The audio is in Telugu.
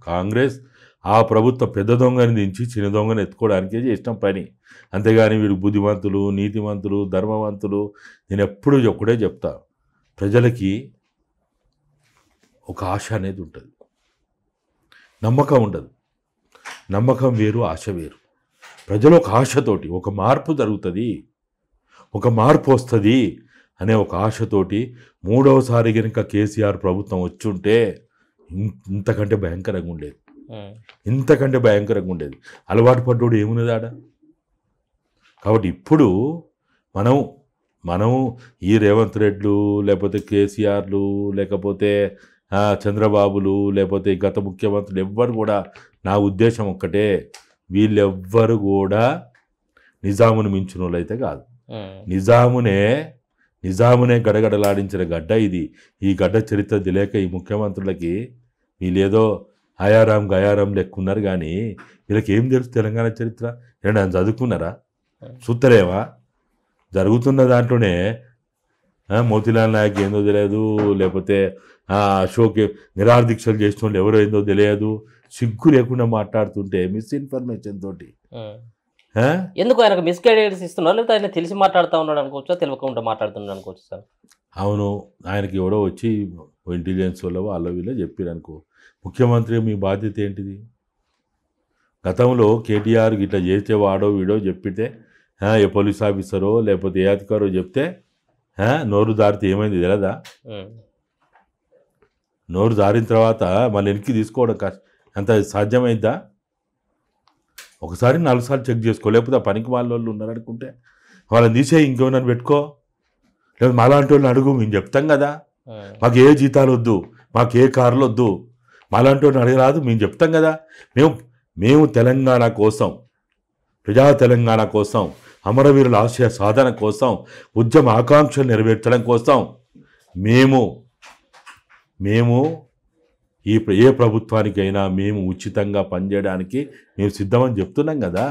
కాంగ్రెస్ ఆ ప్రభుత్వ పెద్ద దొంగని దించి చిన్న దొంగని ఎత్తుకోవడానికే చేసిన పని. అంతేగాని వీడు బుద్ధిమంతులు, నీతిమంతులు, ధర్మవంతులు నేను ఎప్పుడూ ఒకటే చెప్తా. ప్రజలకి ఒక ఆశ అనేది ఉంటుంది, నమ్మకం ఉండదు. నమ్మకం వేరు, ఆశ వేరు. ప్రజలు ఒక ఆశతోటి ఒక మార్పు జరుగుతుంది, ఒక మార్పు వస్తుంది అనే ఒక ఆశతోటి మూడవసారి కనుక కేసీఆర్ ప్రభుత్వం వచ్చుంటే ఇంతకంటే భయంకరంగా ఉండేది, ఇంతకంటే భయంకరంగా ఉండేది. అలవాటు పడ్డోడు ఏమున్నది ఆడ. కాబట్టి ఇప్పుడు మనం ఈ రేవంత్ రెడ్లు, లేకపోతే కేసీఆర్లు, లేకపోతే చంద్రబాబులు, లేకపోతే గత ముఖ్యమంత్రులు ఎవ్వరు కూడా, నా ఉద్దేశం ఒక్కటే, వీళ్ళెవ్వరు కూడా నిజామును మించిన వాళ్ళు అయితే కాదు. నిజామునే గడగడలాడించిన గడ్డ ఇది. ఈ గడ్డ చరిత్ర తెలియక ఈ ముఖ్యమంత్రులకి వీళ్ళేదో ఆయారాం గయారాం లెక్కున్నారు, కానీ వీళ్ళకి ఏం తెలుసు తెలంగాణ చరిత్ర? ఏమన్నా చదువుకున్నారా? చూస్తలేవా? జరుగుతున్న దాంట్లోనే మోతీలాల్ నాయక్ ఏందో తెలియదు, లేకపోతే అశోక్ నిరాదీక్షలు చేసిన వాళ్ళు ఎవరో ఏందో తెలియదు. సిగ్గు లేకుండా మాట్లాడుతుంటే మిస్ఇన్ఫర్మేషన్ తోటి ఎందుకు ఆయనకు మిస్గైడెన్స్ ఇస్తున్నారు, లేకపోతే ఆయన తెలిసి మాట్లాడుతూ ఉన్నాడు అనుకోవచ్చా, తెలియకుండా మాట్లాడుతున్నాడు అనుకోవచ్చు సార్? అవును, ఆయనకి ఎవడో వచ్చి ఇంటెలిజెన్స్ వాళ్ళ వీళ్ళో చెప్పారు అనుకో. ముఖ్యమంత్రి మీ బాధ్యత ఏంటిది? గతంలో కేటీఆర్ ఇట్లా చేసేవాడో వీడో చెప్పితే ఏ పోలీస్ ఆఫీసరో లేకపోతే ఏ అధికారో చెప్తే నోరు జారితే ఏమైంది తెలదా? నోరు జారిన తర్వాత మళ్ళీ వెనక్కి తీసుకోవడం అంత సాధ్యమైందా? ఒకసారి 4 సార్లు చెక్ చేసుకో, లేకపోతే ఆ పనికి వాళ్ళు ఉన్నారనుకుంటే వాళ్ళని తీసే ఇంకేమైనా పెట్టుకో, లేకపోతే మాలాంటి వాళ్ళని అడుగు, మేము చెప్తాం కదా. మాకు ఏ జీతాలు వద్దు, మాకు ఏ కార్లు వద్దు, మాలాంటి వాళ్ళని అడగరాదు, మేము చెప్తాం కదా. మేము తెలంగాణ కోసం, ప్రజా తెలంగాణ కోసం, అమరవీరుల ఆశయ సాధన కోసం, ఉద్యమ ఆకాంక్షలు నెరవేర్చడం కోసం మేము ఏ ప్రభుత్వానికైనా మేము ఉచితంగా పనిచేయడానికి మేము సిద్ధమని చెప్తున్నాం కదా.